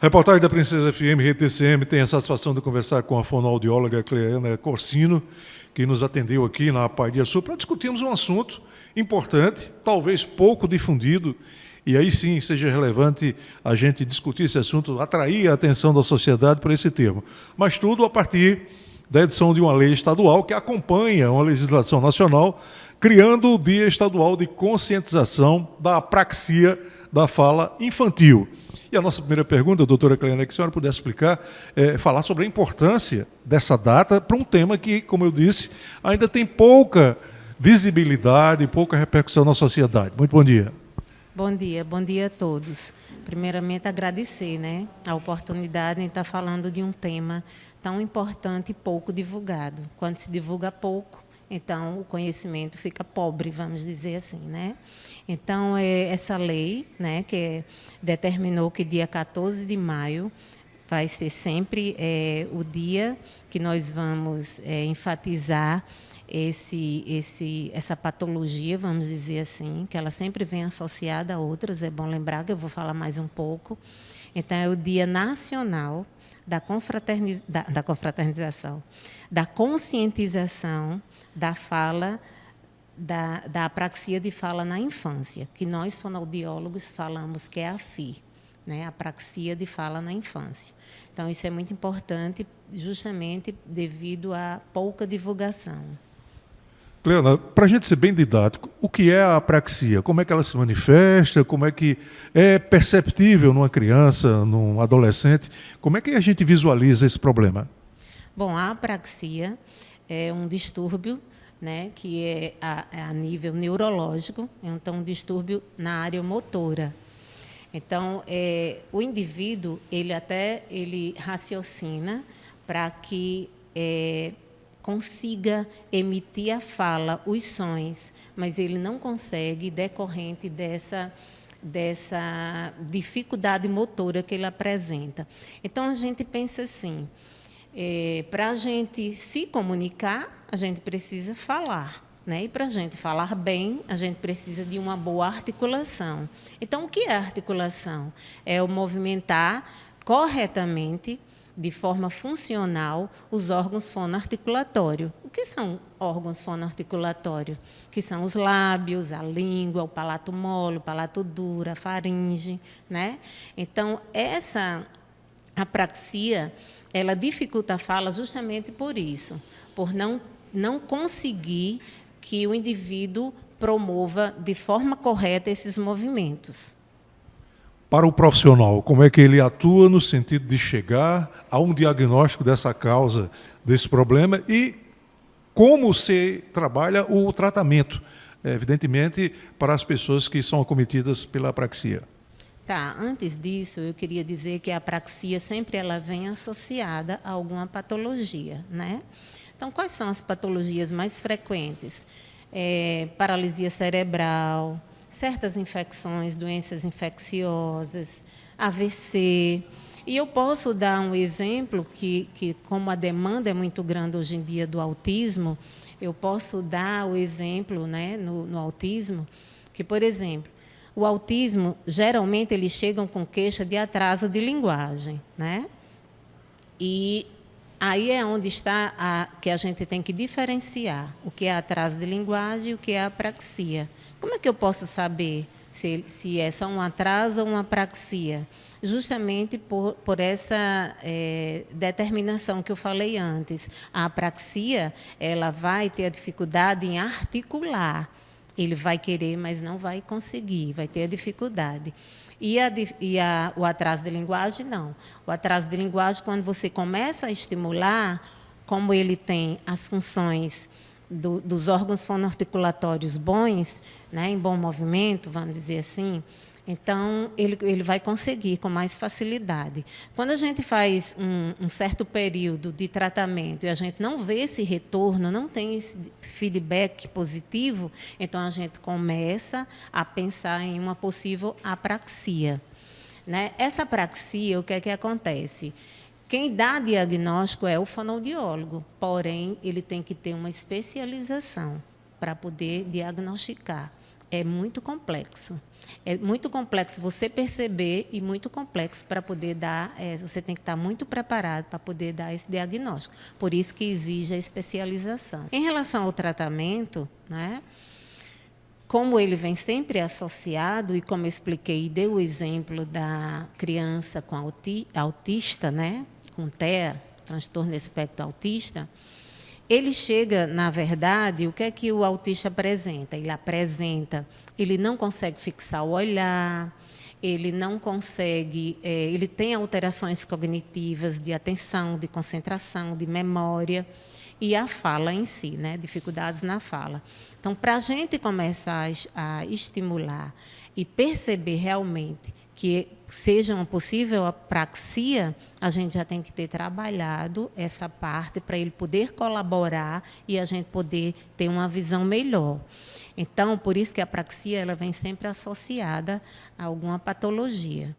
Reportagem da Princesa FM, RTCM, tem a satisfação de conversar com a fonoaudióloga Cleana Corsino, que nos atendeu aqui na Paidia Sul, para discutirmos um assunto importante, talvez pouco difundido, e aí sim seja relevante a gente discutir esse assunto, atrair a atenção da sociedade para esse tema. Mas tudo a partir da edição de uma lei estadual que acompanha uma legislação nacional, criando o Dia Estadual de Conscientização da Apraxia da Fala Infantil. E a nossa primeira pergunta, doutora Cleana, que a senhora pudesse explicar, falar sobre a importância dessa data para um tema que, como eu disse, ainda tem pouca visibilidade, pouca repercussão na sociedade. Muito bom dia. Bom dia a todos. Primeiramente, agradecer, a oportunidade de estar falando de um tema tão importante e pouco divulgado. Quando se divulga pouco, então o conhecimento fica pobre, vamos dizer assim, Então, essa lei, que determinou que dia 14 de maio vai ser sempre o dia que nós vamos enfatizar essa patologia, vamos dizer assim, que ela sempre vem associada a outras, é bom lembrar que eu vou falar mais um pouco. Então, é o Dia Nacional da confraternização, da conscientização da fala, da apraxia de fala na infância, que nós, fonoaudiólogos, falamos que é a FI, apraxia de fala na infância. Então, isso é muito importante, justamente devido à pouca divulgação. Cleana, para a gente ser bem didático, o que é a apraxia? Como é que ela se manifesta? Como é que é perceptível numa criança, num adolescente? Como é que a gente visualiza esse problema? Bom, a apraxia é um distúrbio, que é a nível neurológico, então um distúrbio na área motora. Então, o indivíduo, ele raciocina para que consiga emitir a fala, os sons, mas ele não consegue decorrente dessa dificuldade motora que ele apresenta. Então, a gente pensa assim, para a gente se comunicar, a gente precisa falar. E para a gente falar bem, a gente precisa de uma boa articulação. Então, o que é articulação? É o movimentar corretamente, de forma funcional, os órgãos fonoarticulatórios. O que são órgãos fonoarticulatórios? Que são os lábios, a língua, o palato mole, o palato duro, a faringe. Então, essa apraxia, ela dificulta a fala justamente por isso, por não conseguir que o indivíduo promova de forma correta esses movimentos. Para o profissional, como é que ele atua no sentido de chegar a um diagnóstico dessa causa, desse problema, e como se trabalha o tratamento, evidentemente, para as pessoas que são acometidas pela apraxia? Tá, antes disso, eu queria dizer que a apraxia sempre ela vem associada a alguma patologia, Então, quais são as patologias mais frequentes? Paralisia cerebral, certas infecções, doenças infecciosas, AVC. E eu posso dar um exemplo que como a demanda é muito grande hoje em dia do autismo, eu posso dar o exemplo no autismo, que, por exemplo, o autismo, geralmente, eles chegam com queixa de atraso de linguagem, E aí é onde está que a gente tem que diferenciar o que é atraso de linguagem e o que é apraxia. Como é que eu posso saber se é só um atraso ou uma apraxia? Justamente por essa determinação que eu falei antes. A apraxia, ela vai ter a dificuldade em articular. Ele vai querer, mas não vai conseguir, vai ter a dificuldade. E o atraso de linguagem, não. O atraso de linguagem, quando você começa a estimular, como ele tem as funções dos órgãos fonoarticulatórios bons, em bom movimento, vamos dizer assim, então ele vai conseguir com mais facilidade. Quando a gente faz um certo período de tratamento e a gente não vê esse retorno, não tem esse feedback positivo, então a gente começa a pensar em uma possível apraxia. Essa apraxia, o que é que acontece? Quem dá diagnóstico é o fonoaudiólogo, porém, ele tem que ter uma especialização para poder diagnosticar É muito complexo. É muito complexo você perceber e muito complexo para poder dar. Você tem que estar muito preparado para poder dar esse diagnóstico. Por isso que exige a especialização. Em relação ao tratamento, né? Como ele vem sempre associado, e como eu expliquei, deu o exemplo da criança com autista, né? Com TEA, transtorno do espectro autista, ele chega, na verdade, o que é que o autista apresenta? Ele não consegue fixar o olhar, ele não consegue, ele tem alterações cognitivas de atenção, de concentração, de memória e a fala em si, né? Dificuldades na fala. Então, para a gente começar a estimular e perceber realmente que seja uma possível apraxia, a gente já tem que ter trabalhado essa parte para ele poder colaborar e a gente poder ter uma visão melhor. Então, por isso que a apraxia ela vem sempre associada a alguma patologia.